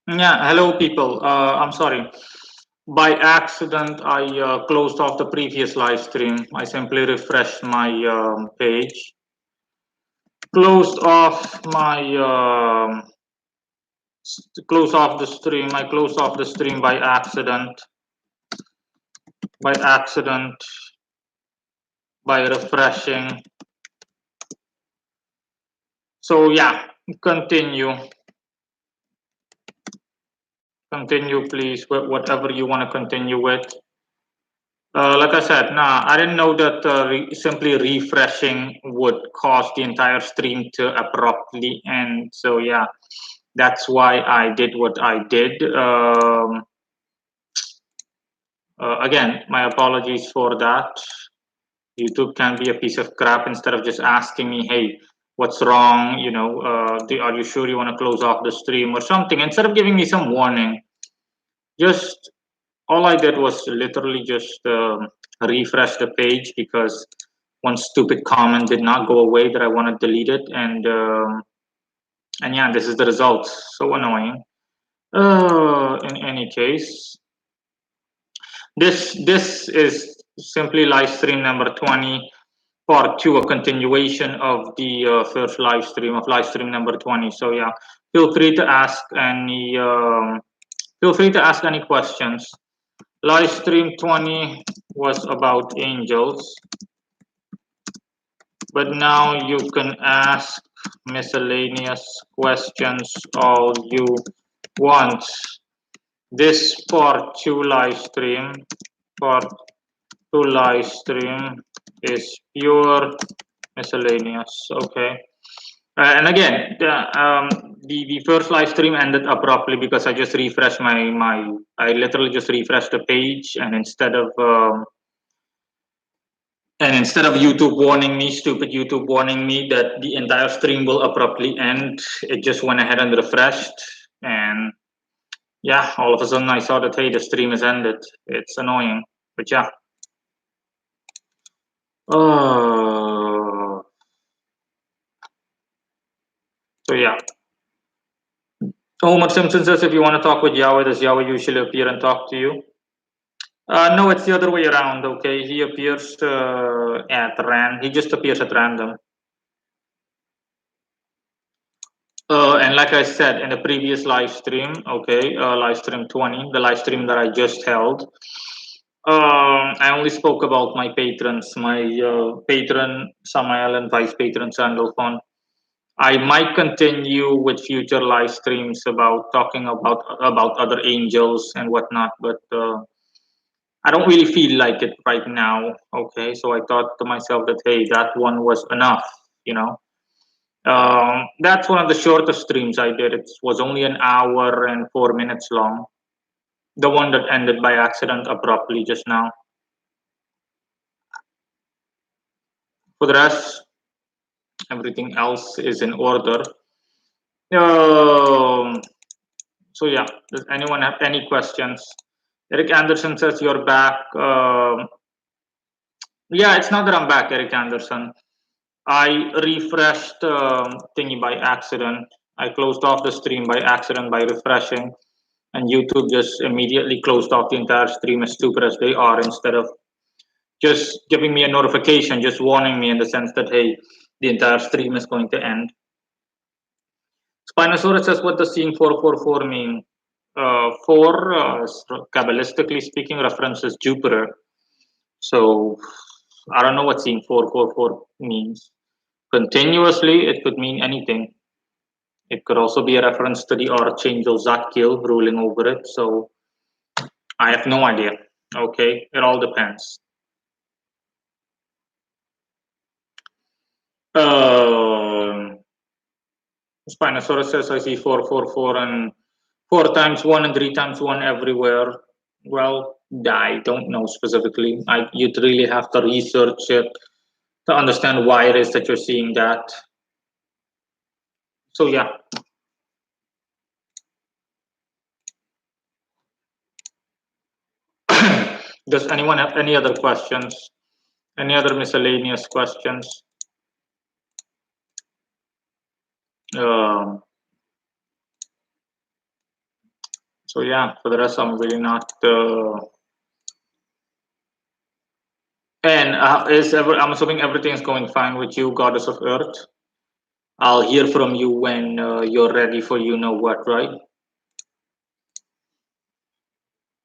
Yeah, hello people. I'm sorry. By accident, I closed off the previous live stream. I simply refreshed my page, closed off my close off the stream. I closed off the stream by accident. By accident, by refreshing. So yeah, continue. Continue, please. Whatever you want to continue with. Like I said, nah, I didn't know that simply refreshing would cause the entire stream to abruptly end. So yeah, that's why I did what I did. Again, my apologies for that. YouTube can be a piece of crap. Instead of just asking me, hey, what's wrong? You know, are you sure you want to close off the stream or something? Instead of giving me some warning, just all I did was literally just refresh the page because one stupid comment did not go away that I want to delete it, and yeah, this is the result. So annoying. In any case, this is simply live stream number 20, part 2, a continuation of the first live stream of live stream number 20. So yeah, feel free to ask any questions. Live stream 20 was about angels, but now you can ask miscellaneous questions all you want. This part 2 live stream is pure miscellaneous. Okay. And again, the first live stream ended abruptly because I just refreshed I literally just refreshed the page, and instead of YouTube warning me, stupid YouTube warning me that the entire stream will abruptly end, it just went ahead and refreshed. And yeah, all of a sudden I saw that, hey, the stream has ended. It's annoying, but yeah. So yeah. Homer Simpson says if you want to talk with Yahweh, does Yahweh usually appear and talk to you? No, it's the other way around. Okay, he appears he just appears at random. And like I said in the previous live stream, okay, live stream 20, the live stream that I just held, I only spoke about my patrons, my patron Samael and vice patron Sandalphon. I might continue with future live streams about talking about other angels and whatnot, but I don't really feel like it right now. Okay, so I thought to myself that, hey, that one was enough, you know. That's one of the shortest streams I did. It was only an hour and 4 minutes long. The one that ended by accident abruptly just now. For the rest, everything else is in order. Um, so yeah, does anyone have any questions? Eric Anderson says you're back. Yeah, it's not that I'm back, Eric Anderson. I refreshed thingy by accident. I closed off the stream by accident by refreshing, and YouTube just immediately closed off the entire stream, as stupid as they are, instead of just giving me a notification, just warning me in the sense that, hey, the entire stream is going to end. Spinosaurus says, what does seeing 444 mean? 4, Kabbalistically speaking, references Jupiter. So I don't know what seeing 444 means. Continuously, it could mean anything. It could also be a reference to the Archangel Zadkiel ruling over it. So I have no idea. Okay, it all depends. Spinosaurus says I see 444 and 4 times 1 and 3 times 1 everywhere. Well, I don't know specifically. You'd really have to research it to understand why it is that you're seeing that. So yeah. Does anyone have any other questions? Any other miscellaneous questions? Um, So yeah, for the rest, I'm really not. And I'm assuming everything is going fine with you, Goddess of Earth. I'll hear from you when you're ready for you know what, right?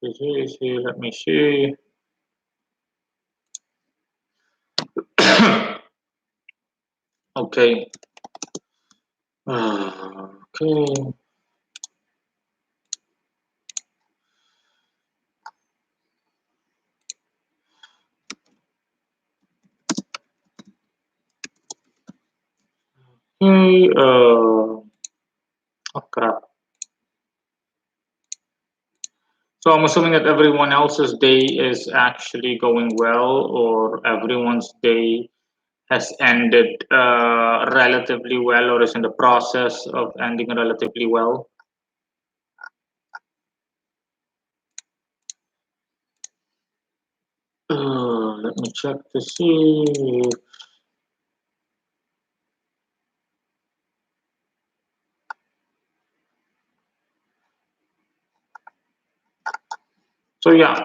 Let me see. Okay. Okay. Okay. Oh crap. So I'm assuming that everyone else's day is actually going well, or everyone's day has ended relatively well, or is in the process of ending relatively well. Let me check to see. So yeah.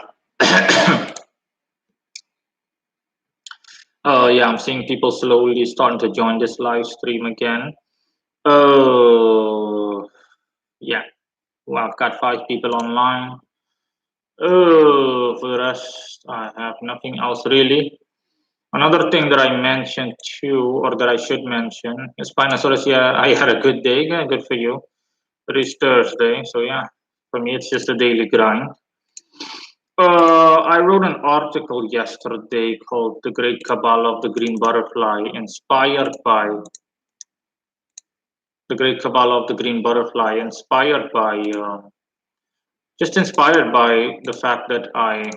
Yeah, I'm seeing people slowly starting to join this live stream again. Yeah. Well, I've got 5 people online. For the rest, I have nothing else really. Another thing that I mentioned too, or that I should mention, is Spinosaurus. Yeah, I had a good day. Yeah, good for you. It is Thursday, so yeah, for me it's just a daily grind. I wrote an article yesterday called "The Great Cabal of the Green Butterfly," inspired by the Great Cabal of the Green Butterfly, just inspired by the fact that I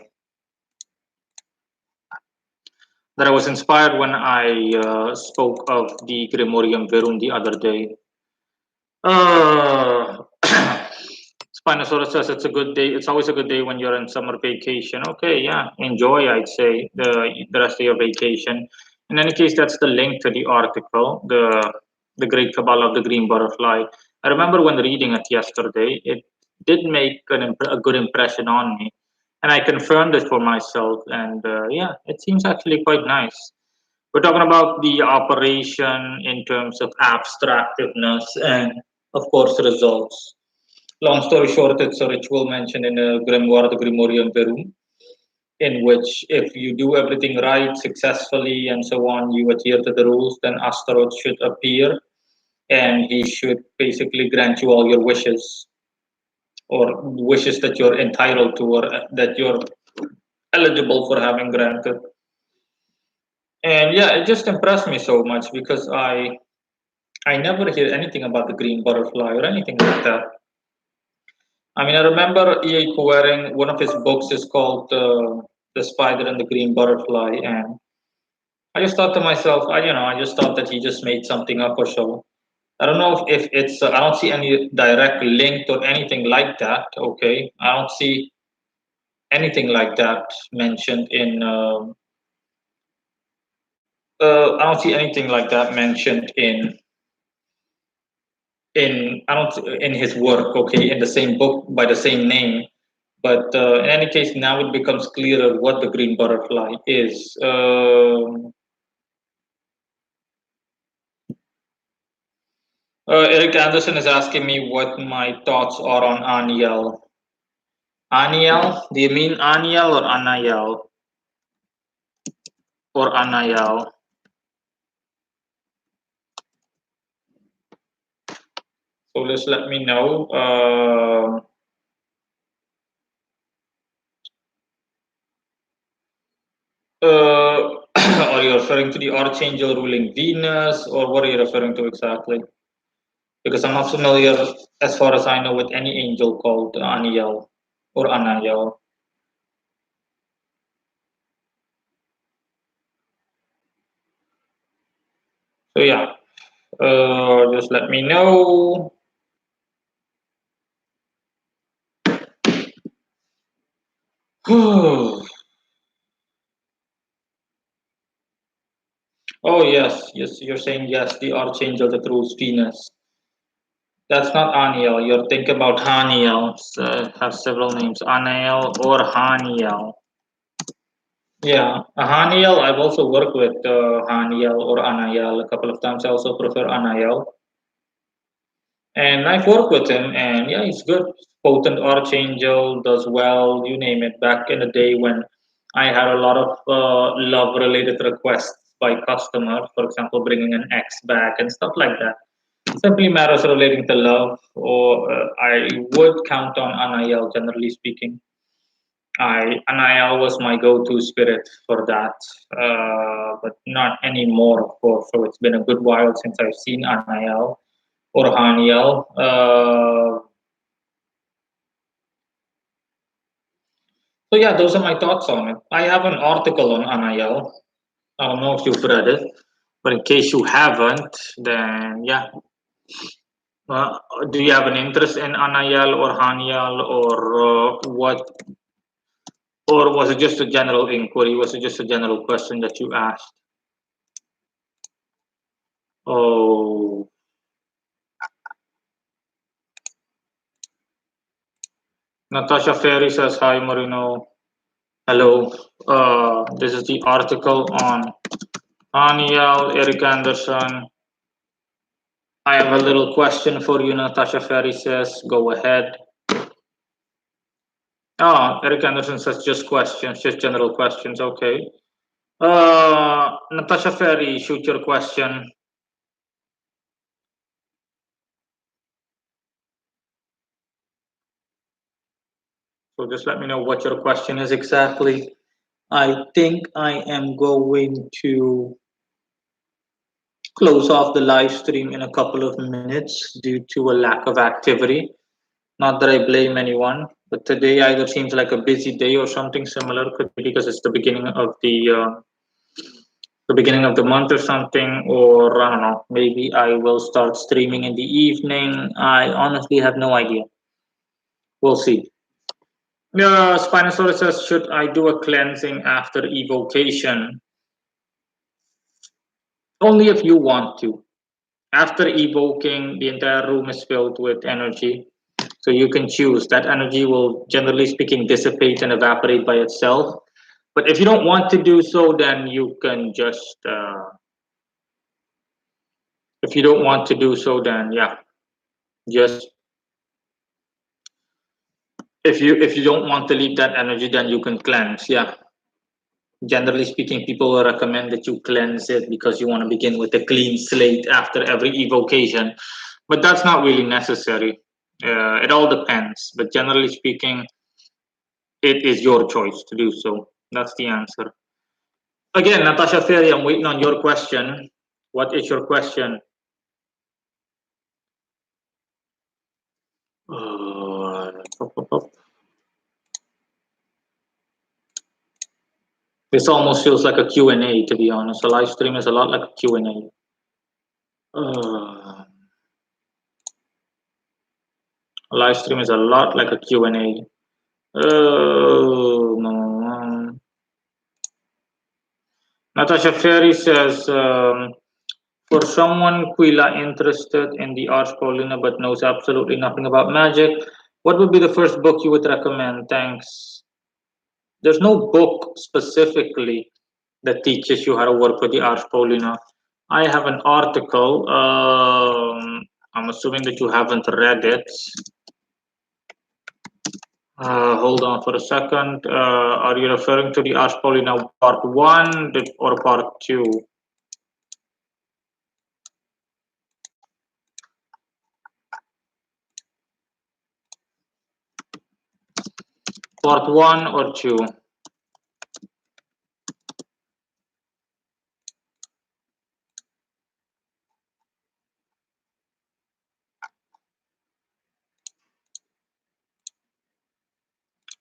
was inspired when I spoke of the Grimorium Verum the other day. Uh, Spinosaurus says it's a good day. It's always a good day when you're in summer vacation. Okay, yeah, enjoy. I'd say the rest of your vacation. In any case, that's the link to the article, the Great Cabal of the Green Butterfly. I remember when reading it yesterday, it did make a good impression on me, and I confirmed it for myself. And yeah, it seems actually quite nice. We're talking about the operation in terms of abstractiveness and, of course, results. Long story short, it's a ritual mentioned in the Grimoire, the Grimorium Verum, in which if you do everything right, successfully, and so on, you adhere to the rules, then Astaroth should appear and he should basically grant you all your wishes, or wishes that you're entitled to, or that you're eligible for having granted. And yeah, it just impressed me so much because I never hear anything about the green butterfly or anything like that. I mean, I remember E.A. Cowaring, one of his books is called The Spider and the Green Butterfly. And I just thought to myself, I just thought that he just made something up or so. I don't know if it's, I don't see any direct link or anything like that. Okay. I don't see anything like that mentioned I don't see anything like that mentioned in I don't in his work, okay, in the same book by the same name. But in any case, now it becomes clearer what the green butterfly is. Eric Anderson is asking me what my thoughts are on Aniel. Aniel? Do you mean Aniel or Anael? Or Anael? So just let me know. Are you referring to the archangel ruling Venus, or what are you referring to exactly? Because I'm not familiar, as far as I know, with any angel called Aniel or Anael. So yeah, just let me know. Oh yes, yes, you're saying yes, the archangel that rules Venus. That's not Aniel. You're thinking about Haniel. Has several names, Aniel or Haniel. Yeah, Haniel. I've also worked with Haniel or Anael a couple of times. I also prefer Anael, and I've worked with him, and yeah, he's good. Potent Archangel does well. You name it. Back in the day when I had a lot of love-related requests by customers, for example, bringing an ex back and stuff like that. Simply matters relating to love, or I would count on Anael, generally speaking. Anael was my go-to spirit for that, but not anymore, of course. So it's been a good while since I've seen Anael or Haniel. So yeah, those are my thoughts on it. I have an article on Anael. I don't know if you've read it, but in case you haven't, then yeah. Do you have an interest in Anael or Haniel or what? Or was it just a general inquiry? Was it just a general question that you asked? Oh, Natasha Ferry says, hi, Marino. Hello. This is the article on Haniel, Eric Anderson. I have a little question for you, Natasha Ferry says. Go ahead. Oh, Eric Anderson says just questions, just general questions. Okay. Natasha Ferry, shoot your question. So just let me know what your question is exactly. I think I am going to close off the live stream in a couple of minutes due to a lack of activity. Not that I blame anyone, but today either seems like a busy day or something similar. Could be because it's the beginning of the month or something, or I don't know. Maybe I will start streaming in the evening. I honestly have no idea. We'll see. Spinosaurus says, should I do a cleansing after evocation? Only if you want to. After evoking, the entire room is filled with energy. So you can choose. That energy will, generally speaking, dissipate and evaporate by itself. But if you don't want to do so, then you can just. If you don't want to do so, then yeah, just. If you don't want to leave that energy, then you can cleanse. Yeah. Generally speaking, people will recommend that you cleanse it because you want to begin with a clean slate after every evocation, but that's not really necessary. It all depends, but generally speaking, it is your choice to do so. That's the answer. Again, Natasha Ferry, I'm waiting on your question. What is your question? This almost feels like a Q&A, to be honest. A live stream is a lot like a Q&A. A live stream is a lot like a Q&A. Natasha Ferry says, for someone Quila interested in the Ars Paulina but knows absolutely nothing about magic, what would be the first book you would recommend? Thanks. There's no book specifically that teaches you how to work with the Ars Paulina. I have an article. I'm assuming that you haven't read it. Hold on for a second. Are you referring to the Ars Paulina part 1 or part 2? Part 1 or 2?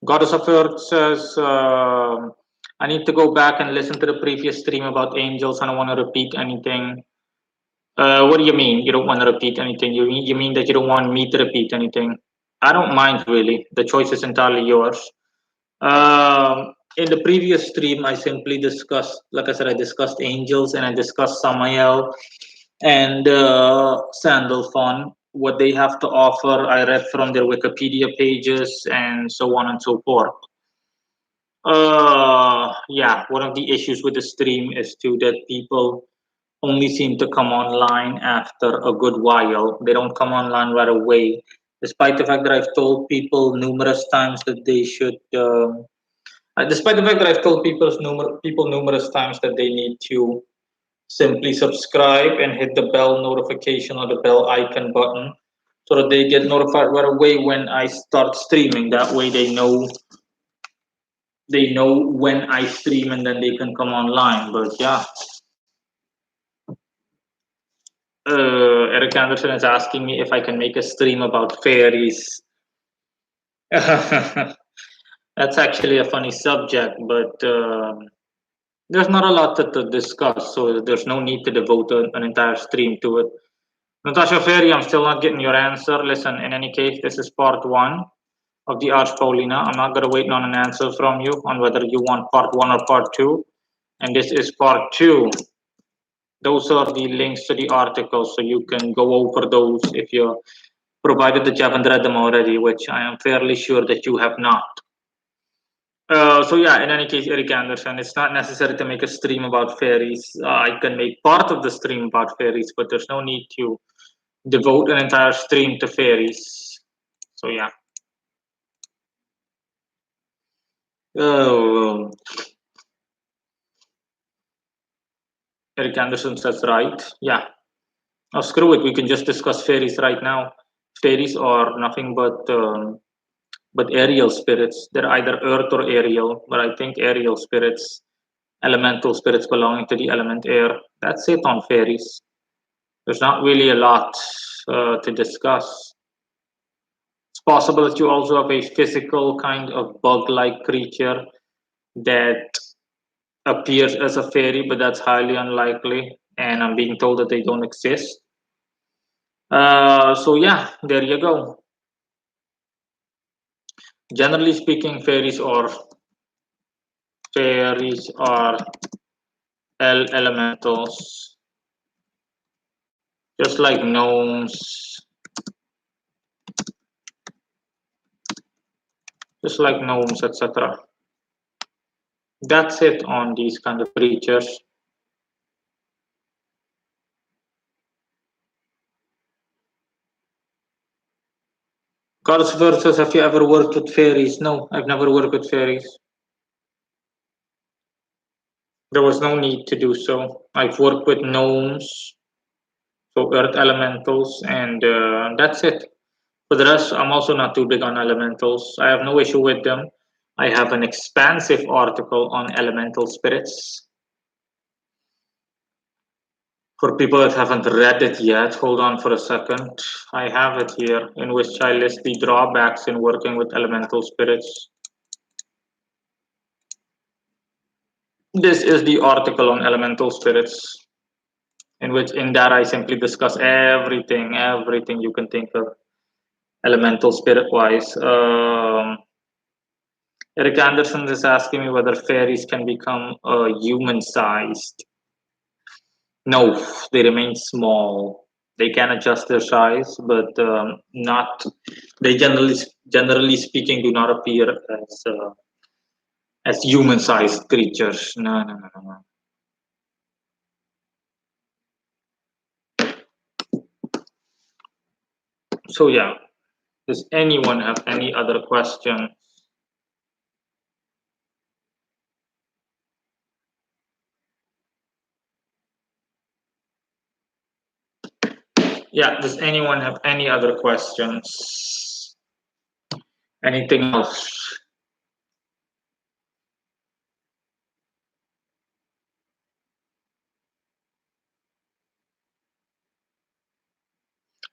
Goddess of Earth says, I need to go back and listen to the previous stream about angels. I don't want to repeat anything. What do you mean? You don't want to repeat anything? You mean that you don't want me to repeat anything? I don't mind really. The choice is entirely yours. In the previous stream, I simply discussed, like I said, I discussed angels and I discussed Samael and Sandalphon. what they have to offer. I read from their Wikipedia pages and so on and so forth. Yeah, one of the issues with the stream is too that people only seem to come online after a good while. They don't come online right away, despite the fact that I've told people numerous times that they should. Despite the fact that I've told people numerous times that they need to simply subscribe and hit the bell notification or the bell icon button so that they get notified right away when I start streaming. That way they know when I stream and then they can come online. But yeah, Eric Anderson is asking me if I can make a stream about fairies. That's actually a funny subject, but there's not a lot to discuss, so there's no need to devote an entire stream to it. Natasha Ferry, I'm still not getting your answer. Listen, in any case, this is part one of the Arch Paulina. I'm not going to wait on an answer from you on whether you want part one or part two. And this is part two. Those are the links to the articles, so you can go over those if you're provided that you haven't read them already, which I am fairly sure that you have not. So yeah, in any case, Eric Anderson, it's not necessary to make a stream about fairies. I can make part of the stream about fairies, but there's no need to devote an entire stream to fairies. So yeah. Oh, Eric Anderson says right. Yeah. Oh, screw it. We can just discuss fairies right now. Fairies are nothing but aerial spirits. They're either earth or aerial, but I think aerial spirits, elemental spirits belonging to the element air. That's it on fairies. There's not really a lot to discuss. It's possible that you also have a physical kind of bug-like creature that appears as a fairy, but that's highly unlikely. And I'm being told that they don't exist. So yeah, there you go. Generally speaking, fairies are elementals, just like gnomes, etc. That's it on these kind of creatures. Carlos versus, have you ever worked with fairies? No, I've never worked with fairies. There was no need to do so. I've worked with gnomes, so earth elementals, and that's it. For the rest, I'm also not too big on elementals. I have no issue with them. I have an expansive article on elemental spirits. For people that haven't read it yet, hold on for a second. I have it here, in which I list the drawbacks in working with elemental spirits. This is the article on elemental spirits, in that I simply discuss everything you can think of elemental spirit wise. Eric Anderson is asking me whether fairies can become human sized. No, they remain small. They can adjust their size, but not. They generally speaking, do not appear as human-sized creatures. No, no, no, no, no. So yeah, does anyone have any other question? Yeah, does anyone have any other questions? Anything else?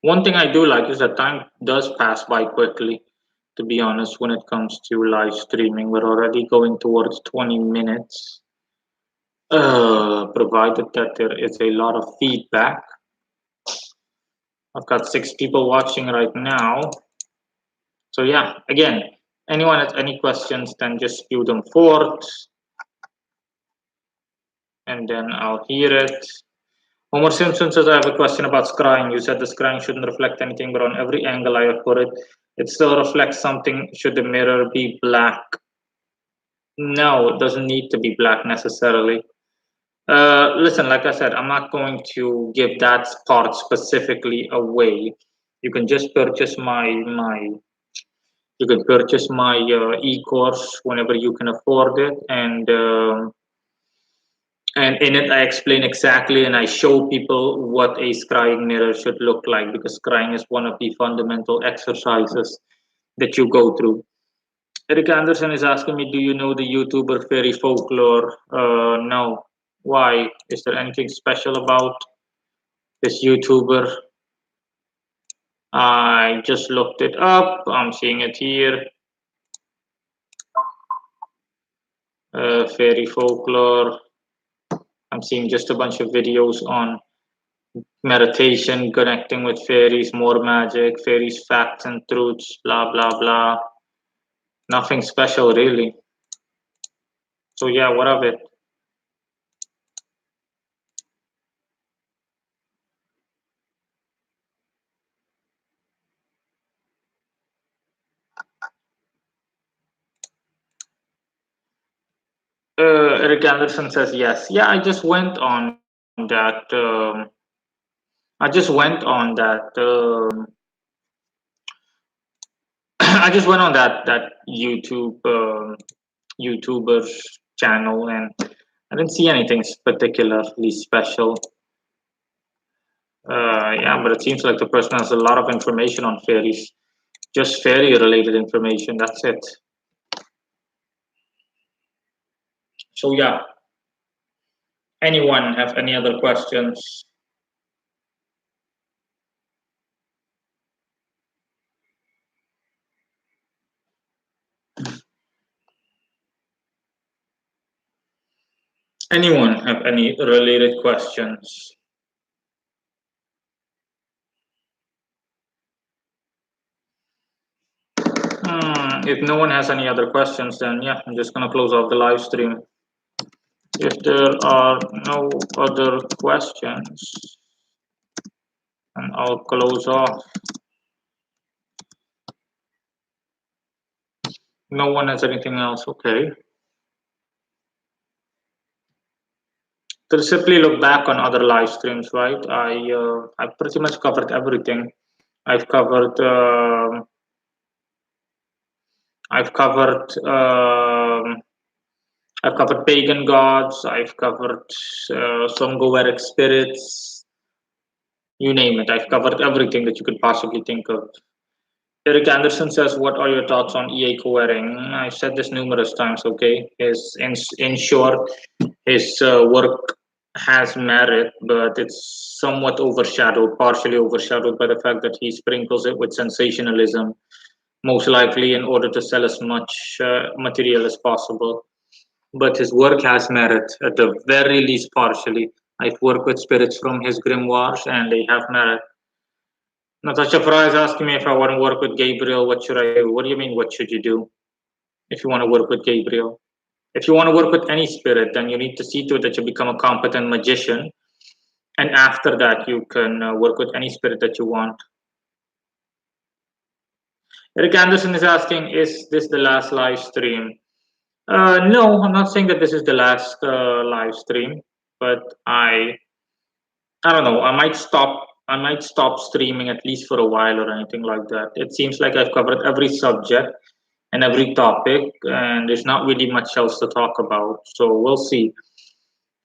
One thing I do like is that time does pass by quickly, to be honest, when it comes to live streaming. We're already going towards 20 minutes. Provided that there is a lot of feedback. I've got 6 people watching right now. So yeah, again, anyone has any questions, then just spew them forth. And then I'll hear it. Homer Simpson says, I have a question about scrying. You said the scrying shouldn't reflect anything, but on every angle I have put it, it still reflects something. Should the mirror be black? No, it doesn't need to be black necessarily. Listen, like I said, I'm not going to give that part specifically away. You can just purchase my e-course whenever you can afford it, and in it I explain exactly and I show people what a scrying mirror should look like, because scrying is one of the fundamental exercises that you go through. Eric Anderson is asking me, do you know the YouTuber Fairy Folklore? No. Why? Is there anything special about this YouTuber? I just looked it up. I'm seeing it here. Fairy Folklore. I'm seeing just a bunch of videos on meditation, connecting with fairies, more magic, fairies, facts and truths, blah, blah, blah. Nothing special, really. So, yeah, what of it? Eric Anderson says yes. Yeah, I just went on that. I just went on that. I just went on that YouTuber's channel, and I didn't see anything particularly special. Yeah, but it seems like the person has a lot of information on fairies, just fairy related information. That's it. So yeah, anyone have any other questions? Anyone have any related questions? If no one has any other questions, then yeah, I'm just gonna close off the live stream. If there are no other questions, and I'll close off. No one has anything else, okay. To simply look back on other live streams, right? I've pretty much covered everything. I've covered I've covered um, I've covered pagan gods. I've covered Songoleric spirits. You name it. I've covered everything that you could possibly think of. Eric Anderson says, "What are your thoughts on EA Coering?" I've said this numerous times. Okay, in short, his work has merit, but it's somewhat overshadowed, partially overshadowed by the fact that he sprinkles it with sensationalism, most likely in order to sell as much material as possible. But his work has merit, at the very least partially. I've worked with spirits from his grimoires, and they have merit. Natasha Farah is asking me if I want to work with Gabriel, what should I do? What do you mean, what should you do if you want to work with Gabriel? If you want to work with any spirit, then you need to see to it that you become a competent magician. And after that, you can work with any spirit that you want. Eric Anderson is asking, is this the last live stream? No, I'm not saying that this is the last live stream, but I don't know. I might stop streaming at least for a while or anything like that. It seems like I've covered every subject and every topic, and there's not really much else to talk about. So we'll see.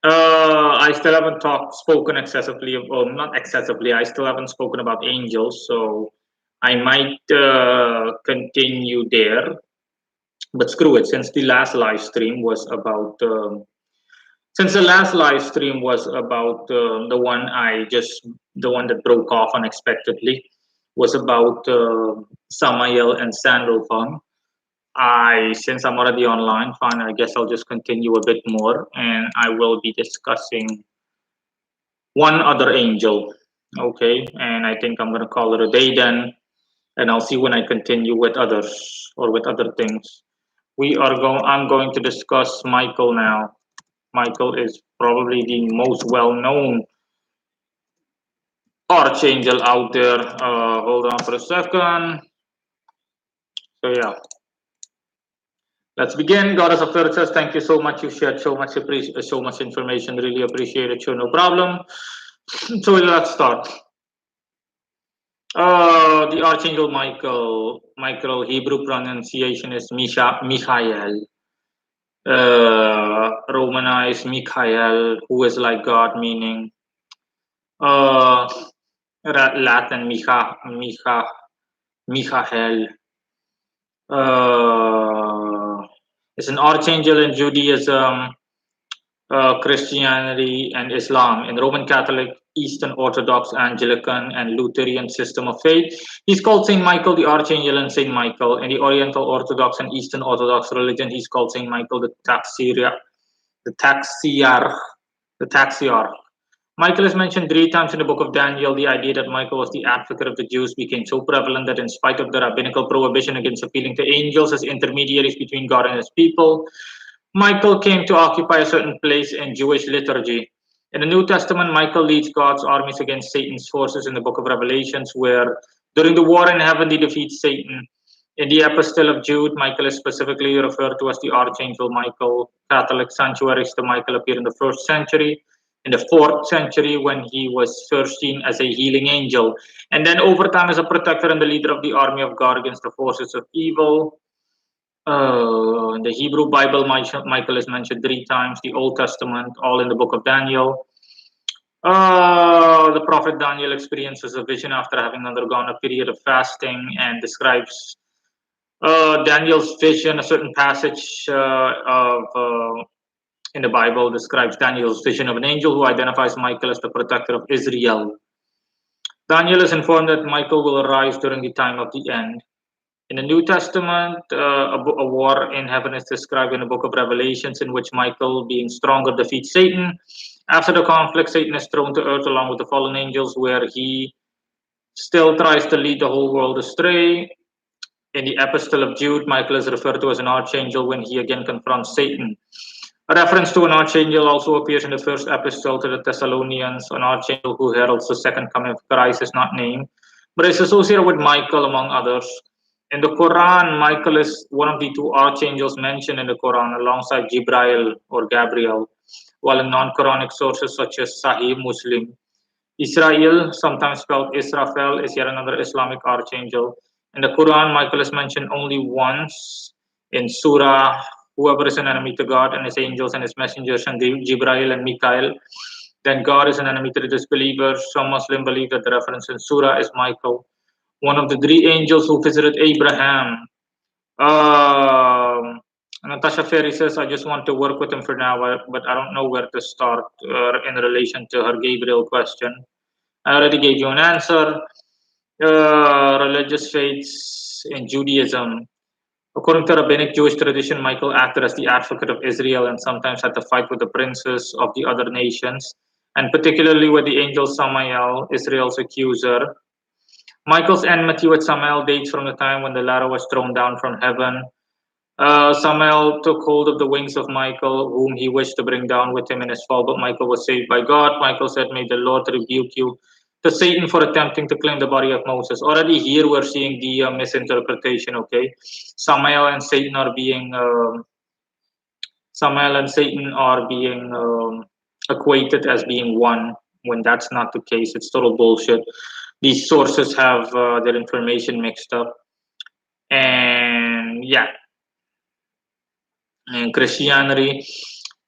I still haven't spoken excessively, or not excessively. I still haven't spoken about angels, so I might continue there. But screw it, since the last live stream was about since the last live stream was about the one that broke off unexpectedly, was about Samael and Sandalphon. Since I'm already online, fine. I guess I'll just continue a bit more, and I will be discussing one other angel. Okay, and I think I'm gonna call it a day then, and I'll see when I continue with others or with other things. I'm going to discuss Michael now. Michael is probably the most well-known archangel out there. Hold on for a second. So yeah, let's begin. Goddess of Earth says, thank you so much. You shared so much information. Really appreciate it. Sure, no problem. So let's start. The Archangel Michael. Michael Hebrew pronunciation is Michael. Romanized Michael, who is like God, meaning uh, Latin Michael. Is an archangel in Judaism, Christianity, and Islam. In Roman Catholic, Eastern Orthodox, Anglican, and Lutheran system of faith, he's called Saint Michael the Archangel and Saint Michael. In the Oriental Orthodox and Eastern Orthodox religion, he's called Saint Michael the Taxiarch. The Taxiarch. The Taxiarch. Michael is mentioned 3 times in the book of Daniel. The idea that Michael was the advocate of the Jews became so prevalent that, in spite of the rabbinical prohibition against appealing to angels as intermediaries between God and his people, Michael came to occupy a certain place in Jewish liturgy. In the New Testament, Michael leads God's armies against Satan's forces in the book of Revelations, where during the war in heaven he defeats Satan. In the Epistle of Jude, Michael is specifically referred to as the Archangel Michael. Catholic sanctuaries to Michael appear in the 1st century, in the 4th century when he was first seen as a healing angel, and then over time as a protector and the leader of the army of God against the forces of evil. In the Hebrew Bible, Michael is mentioned 3 times. The Old Testament, all in the book of Daniel. The prophet Daniel experiences a vision after having undergone a period of fasting and describes Daniel's vision. A certain passage in the Bible describes Daniel's vision of an angel who identifies Michael as the protector of Israel. Daniel is informed that Michael will arise during the time of the end. In the New Testament, a war in heaven is described in the book of Revelations, in which Michael, being stronger, defeats Satan. After the conflict, Satan is thrown to earth along with the fallen angels, where he still tries to lead the whole world astray. In the Epistle of Jude, Michael is referred to as an archangel when he again confronts Satan. A reference to an archangel also appears in the first epistle to the Thessalonians. An archangel who heralds the second coming of Christ is not named, but is associated with Michael, among others. In the Quran, Michael is one of the 2 archangels mentioned in the Quran alongside Jibrail or Gabriel, while in non-Quranic sources such as Sahih Muslim, Israel, sometimes spelled Israfel, is yet another Islamic archangel. In the Quran, Michael is mentioned only once in Surah, whoever is an enemy to God and his angels and his messengers, and Jibrail and Mikael, then God is an enemy to the disbelievers. Some Muslims believe that the reference in Surah is Michael, one of the 3 angels who visited Abraham. Natasha Ferry says, I just want to work with him for now, but I don't know where to start in relation to her Gabriel question. I already gave you an answer. Religious faiths in Judaism. According to rabbinic Jewish tradition, Michael acted as the advocate of Israel and sometimes had to fight with the princes of the other nations, and particularly with the angel Samael, Israel's accuser. Michael's enmity with Samael dates from the time when the latter was thrown down from heaven. Samael took hold of the wings of Michael, whom he wished to bring down with him in his fall, but Michael was saved by God. Michael said, may the Lord rebuke you, to Satan for attempting to claim the body of Moses. Already here we're seeing the misinterpretation, okay? Samael and Satan are being equated as being one, when that's not the case. It's total bullshit. These sources have their information mixed up. And yeah, in Christianity,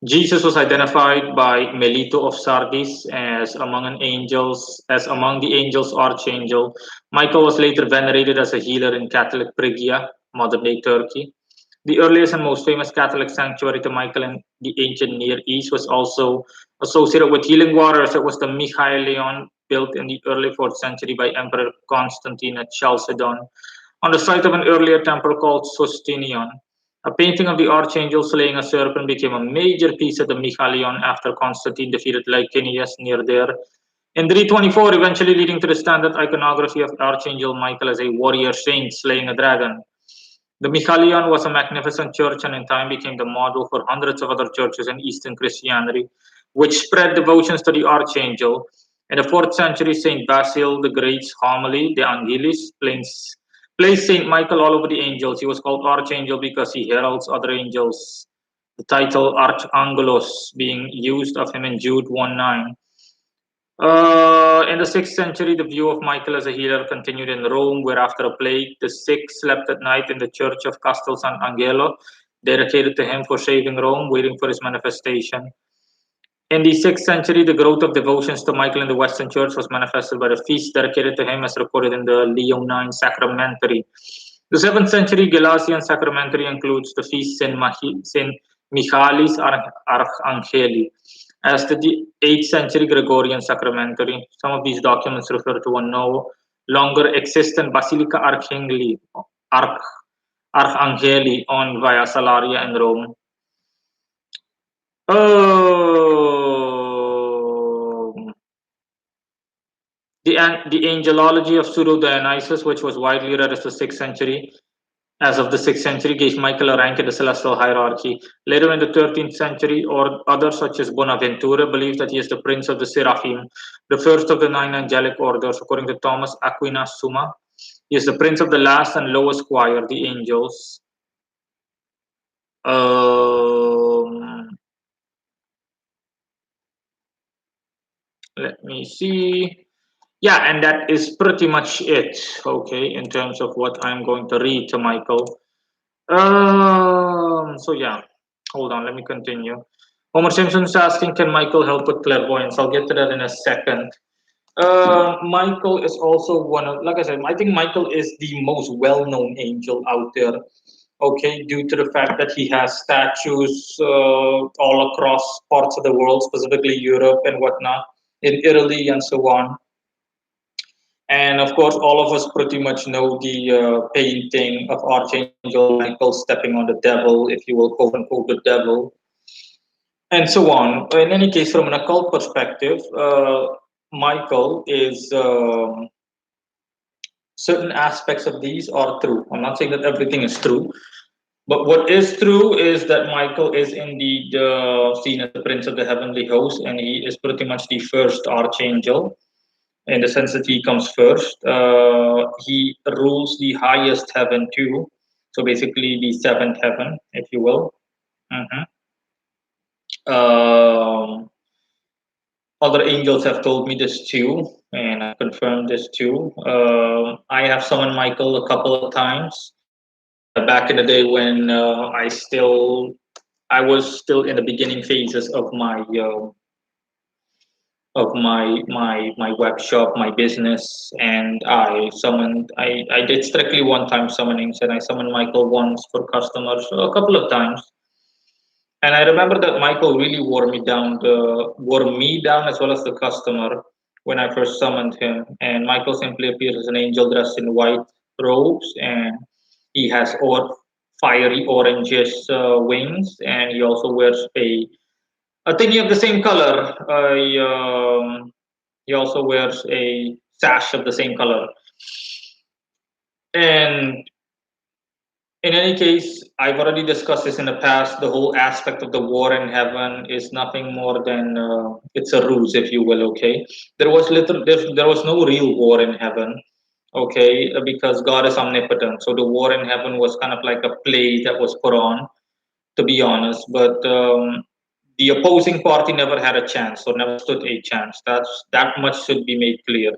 Jesus was identified by Melito of Sardis as among the angels archangel. Michael was later venerated as a healer in Catholic Phrygia, modern-day Turkey. The earliest and most famous Catholic sanctuary to Michael in the ancient Near East was also associated with healing waters. It was the Michaelion, built in the early 4th century by Emperor Constantine at Chalcedon, on the site of an earlier temple called Sustinion. A painting of the archangel slaying a serpent became a major piece at the Michaelion after Constantine defeated Licinius near there in 324, eventually leading to the standard iconography of Archangel Michael as a warrior saint slaying a dragon. The Michaelion was a magnificent church and in time became the model for hundreds of other churches in Eastern Christianity, which spread devotions to the archangel. In the 4th century, Saint Basil the Great's homily, De Angelis, placed Saint Michael all over the angels. He was called Archangel because he heralds other angels. The title Archangelos being used of him in Jude 1:9. In the 6th century, the view of Michael as a healer continued in Rome, where after a plague, the sick slept at night in the church of Castel Sant'Angelo, dedicated to him for saving Rome, waiting for his manifestation. In the 6th century, the growth of devotions to Michael in the Western Church was manifested by the feast dedicated to him as recorded in the Leonine Sacramentary. The 7th century Gelasian Sacramentary includes the feast Saint Michaelis Archangeli. As the 8th century Gregorian Sacramentary, some of these documents refer to a no longer existent Basilica Archangeli on Via Salaria in Rome. The angelology of Pseudo-Dionysius, which was widely read as the 6th century, as of the 6th century, gave Michael a rank in the celestial hierarchy. Later in the 13th century, or others such as Bonaventura believed that he is the prince of the Seraphim, the first of the 9 angelic orders, according to Thomas Aquinas Summa. He is the prince of the last and lowest choir, the angels. Let me see. Yeah, and that is pretty much it, okay, in terms of what I'm going to read to Michael. So yeah, hold on, let me continue. Homer Simpson's asking, can Michael help with clairvoyance? I'll get to that in a second. Michael is also one of, like I said, I think Michael is the most well-known angel out there, okay, due to the fact that he has statues all across parts of the world, specifically Europe and whatnot, in Italy and so on. And of course, all of us pretty much know the painting of Archangel Michael stepping on the devil, if you will, quote unquote, the devil, and so on. In any case, from an occult perspective, Michael is certain aspects of these are true. I'm not saying that everything is true, but what is true is that Michael is indeed seen as the prince of the heavenly host, and he is pretty much the first archangel in the sense that he comes first. He rules the highest heaven too, so basically the 7th heaven, if you will. Other angels have told me this too, and I confirmed this too. I have summoned Michael a couple of times back in the day when I was still in the beginning phases of my web shop, my business, and I did strictly one time summonings, and I summoned Michael once for customers a couple of times. And I remember that Michael really wore me down as well as the customer when I first summoned him. And Michael simply appears as an angel dressed in white robes, and he has fiery orangish wings, and he also wears a thingy of the same color. He also wears a sash of the same color. And in any case, I've already discussed this in the past. The whole aspect of the war in heaven is nothing more than it's a ruse, if you will. Okay, there was no real war in heaven. Okay, because God is omnipotent. So the war in heaven was kind of like a play that was put on, to be honest. But the opposing party never had a chance, or never stood a chance. That much should be made clear.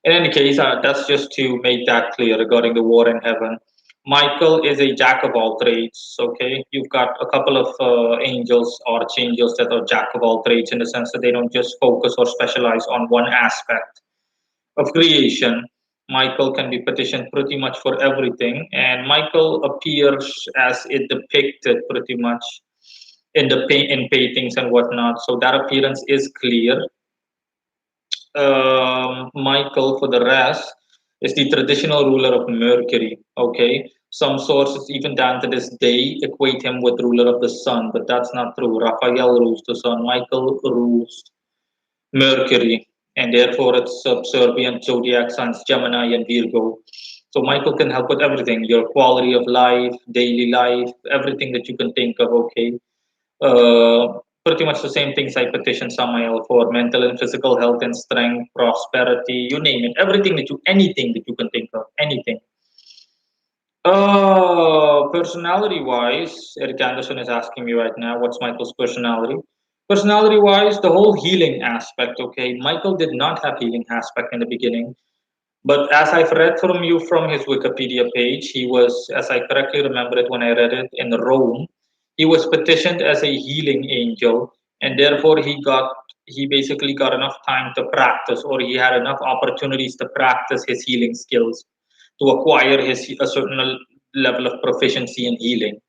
In any case, that's just to make that clear regarding the war in heaven. Michael is a jack of all trades. Okay, you've got a couple of angels, archangels that are jack of all trades in the sense that they don't just focus or specialize on one aspect of creation. Michael can be petitioned pretty much for everything, and Michael appears as it depicted pretty much in paintings and whatnot. So that appearance is clear. Michael, for the rest, is the traditional ruler of Mercury. Okay, some sources even down to this day equate him with ruler of the sun, but that's not true. Raphael rules the sun. Michael rules Mercury, and therefore its subservient zodiac signs Gemini and Virgo. So Michael can help with everything: your quality of life, daily life, everything that you can think of. Okay. pretty much the same things I petitioned Samael for: mental and physical health and strength, prosperity, you name it, anything that you can think of, anything. Personality wise, Eric Anderson is asking me right now, what's Michael's personality? Personality wise, the whole healing aspect, okay? Michael did not have healing aspect in the beginning, but as I've read from you from his Wikipedia page, he was, as I correctly remember it when I read it, in Rome, he was petitioned as a healing angel, and therefore he basically got enough time to practice, or he had enough opportunities to practice his healing skills to acquire a certain level of proficiency in healing.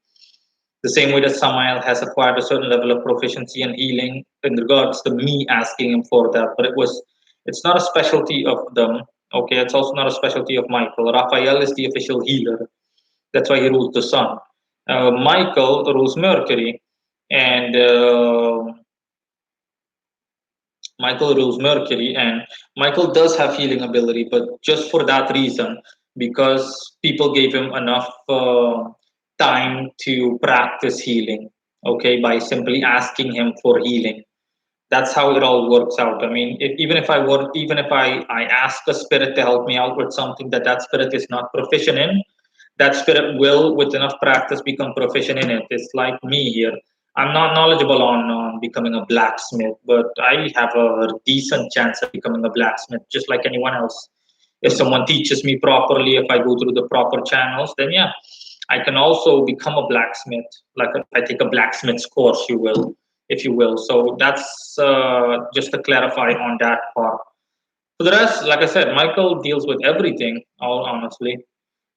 The same way that Samael has acquired a certain level of proficiency in healing in regards to me asking him for that, but it's not a specialty of them. Okay, it's also not a specialty of Michael. Raphael is the official healer. That's why he rules the sun. Michael rules Mercury, and Michael does have healing ability, but just for that reason, because people gave him enough time to practice healing, okay, by simply asking him for healing. That's how it all works out. I mean, even if I ask a spirit to help me out with something that spirit is not proficient in, that spirit will, with enough practice, become proficient in it. It's like me here. I'm not knowledgeable on becoming a blacksmith, but I have a decent chance of becoming a blacksmith, just like anyone else. If someone teaches me properly, if I go through the proper channels, then yeah, I can also become a blacksmith. Like if I take a blacksmith's course, if you will. So that's just to clarify on that part. For the rest, like I said, Michael deals with everything, all honestly.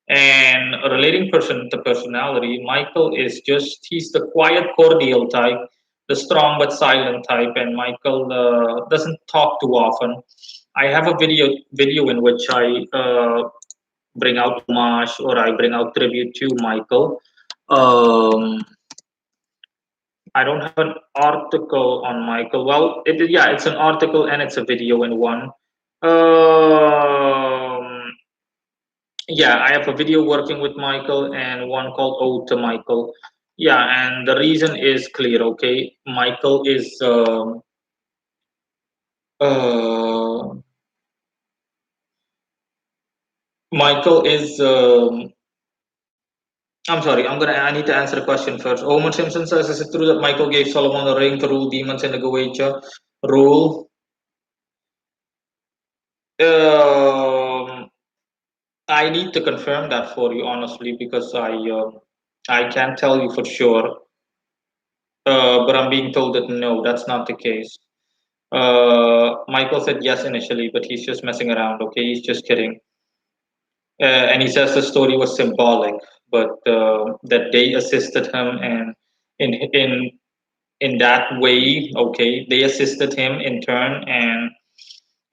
And relating person to personality, Michael is he's the quiet, cordial type, the strong but silent type, and Michael doesn't talk too often. I have a video in which I bring out homage, or I bring out tribute to Michael. Um, I don't have an article on Michael. Well, yeah, it's an article and it's a video in one. Um, yeah, I have a video working with Michael and one called Ode to Michael. Yeah, and the reason is clear, okay? Uh, Michael is, I'm sorry, I need to answer the question first. Homer Simpson says, is it true that Michael gave Solomon a ring to rule demons in the Goetia rule? Um, I need to confirm that for you, honestly, because I can't tell you for sure. But I'm being told that no, that's not the case. Michael said yes initially, but he's just messing around. Okay, he's just kidding. And he says the story was symbolic, but that they assisted him, and in in in that way, okay, they assisted him in turn, and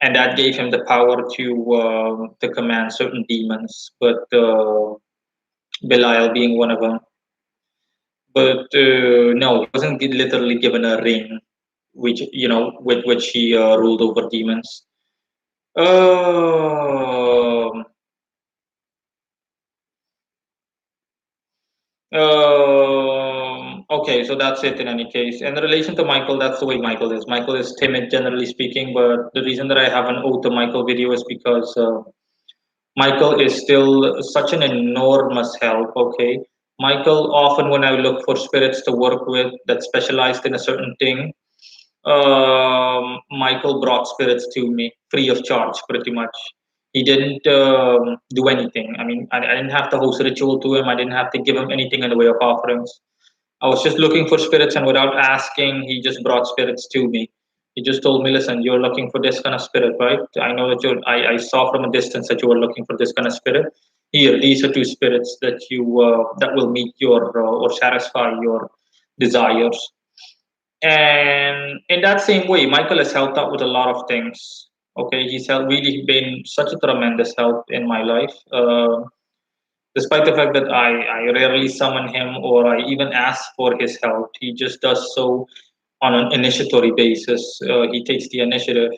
that gave him the power to command certain demons. But Belial being one of them. But no, he wasn't literally given a ring, which with which he ruled over demons. Um, okay, so that's it in any case. In relation to Michael, that's the way Michael is. Michael is timid, generally speaking, but the reason that I have an Ode to Michael video is because Michael is still such an enormous help. Okay, Michael, often when I look for spirits to work with that specialized in a certain thing, Michael brought spirits to me free of charge, pretty much. He didn't do anything. I mean, I didn't have to host a ritual to him. I didn't have to give him anything in the way of offerings. I was just looking for spirits, and without asking, he just brought spirits to me. He just told me, "Listen, you're looking for this kind of spirit, right? I know that I saw from a distance that you were looking for this kind of spirit. Here, these are two spirits that will meet your or satisfy your desires." And in that same way, Michael has helped out with a lot of things. Okay, really been such a tremendous help in my life. Despite the fact that I rarely summon him or I even ask for his help, he just does so on an initiatory basis. He takes the initiative.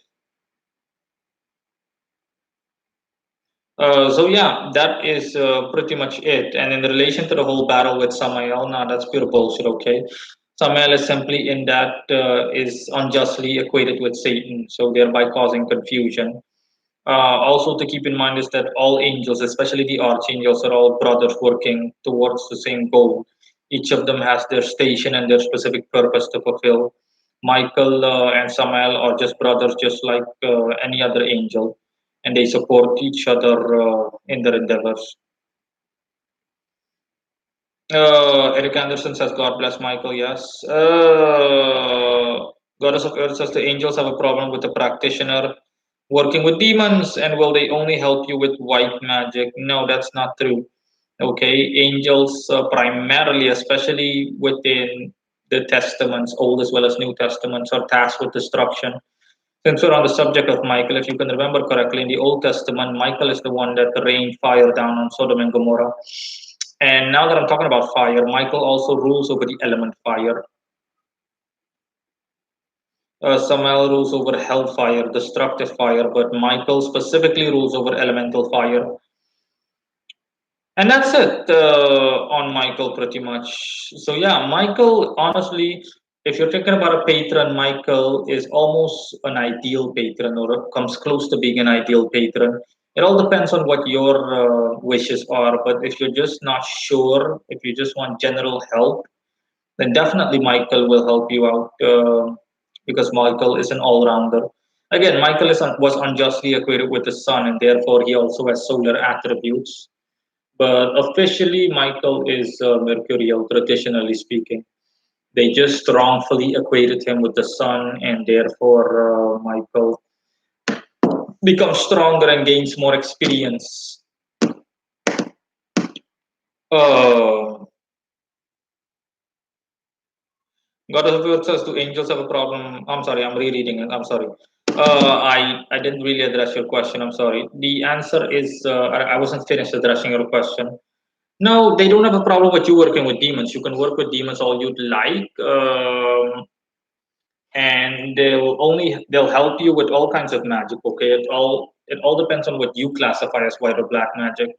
So yeah, that is pretty much it. And in relation to the whole battle with Samael, now that's pure bullshit. Okay, Samael is simply in that is unjustly equated with Satan, so thereby causing confusion. Also, to keep in mind is that all angels, especially the archangels, are all brothers working towards the same goal. Each of them has their station and their specific purpose to fulfill. Michael and Samael are just brothers, just like any other angel, and they support each other in their endeavors. Eric Anderson says, God bless Michael. Yes. Goddess of Earth says, the angels have a problem with the practitioner working with demons, and will they only help you with white magic? No, that's not true. Okay, angels primarily, especially within the testaments, Old as well as New Testaments, are tasked with destruction. Since we're on the subject of Michael, if you can remember correctly, in the Old Testament, Michael is the one that rained fire down on Sodom and Gomorrah. And now that I'm talking about fire, Michael also rules over the element fire. Samael rules over hellfire, destructive fire, but Michael specifically rules over elemental fire. And that's it on Michael, pretty much. So yeah, Michael, honestly, if you're thinking about a patron, Michael is almost an ideal patron, or comes close to being an ideal patron. It all depends on what your wishes are. But if you're just not sure, if you just want general help, then definitely Michael will help you out because Michael is an all-rounder. Again, Michael was unjustly equated with the sun, and therefore he also has solar attributes. But officially, Michael is mercurial, traditionally speaking. They just wrongfully equated him with the sun, and therefore Michael becomes stronger and gains more experience. Uh, God of Earth says, do angels have a problem? I'm sorry, I'm rereading it. I'm sorry. I didn't really address your question. I'm sorry. The answer is I wasn't finished addressing your question. No, they don't have a problem with you working with demons. You can work with demons all you'd like, and they'll help you with all kinds of magic. Okay, it all depends on what you classify as white or black magic.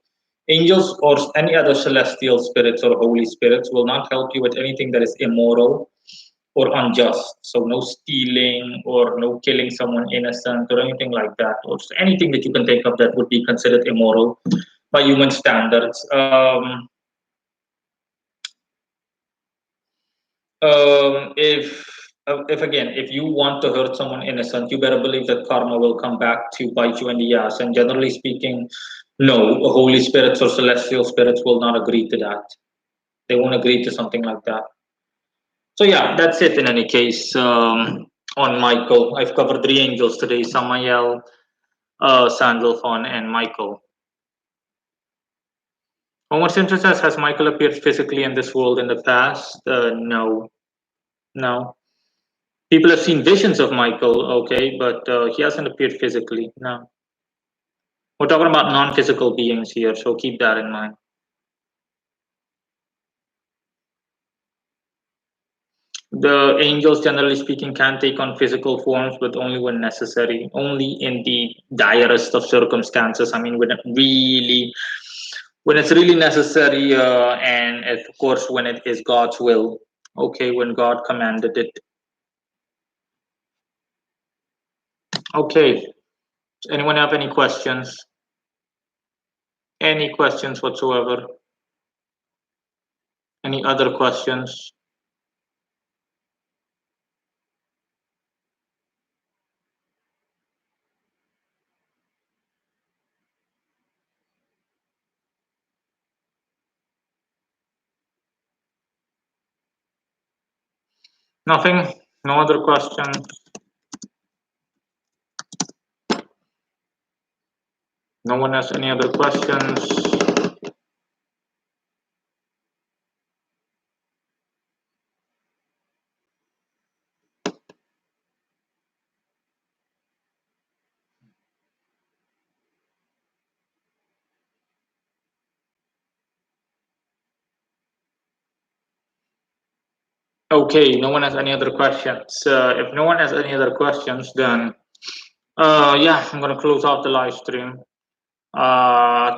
Angels or any other celestial spirits or holy spirits will not help you with anything that is immoral or unjust. So no stealing or no killing someone innocent or anything like that, or anything that you can think of that would be considered immoral by human standards. If again, if you want to hurt someone innocent, you better believe that karma will come back to bite you in the ass. And generally speaking, no, holy spirits or celestial spirits will not agree to that. They won't agree to something like that. So yeah, that's it in any case. On Michael, I've covered three angels today: Samael, Sandalphon, and Michael. Homer Simpson says, has Michael appeared physically in this world in the past? No, no. People have seen visions of Michael, okay, but he hasn't appeared physically. No. We're talking about non-physical beings here, so keep that in mind. The angels, generally speaking, can take on physical forms, but only when necessary, only in the direst of circumstances. I mean, when it's really necessary, and of course, when it is God's will. Okay, when God commanded it. Okay. Anyone have any questions? Any questions whatsoever? Any other questions? Nothing? No other questions? No one has any other questions? Okay, no one has any other questions. If no one has any other questions, then yeah, I'm gonna close out the live stream.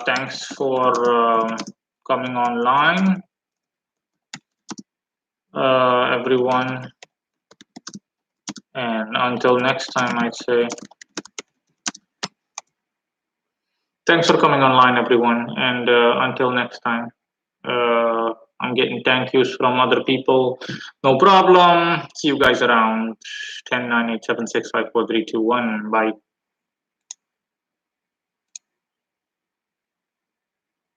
Thanks for coming online. everyone, and until next time, I'd say thanks for coming online, everyone, and until next time. I'm getting thank yous from other people. No problem. See you guys around. 10, 9, 8, 7, 6, 5, 4, 3, 2, 1. Bye.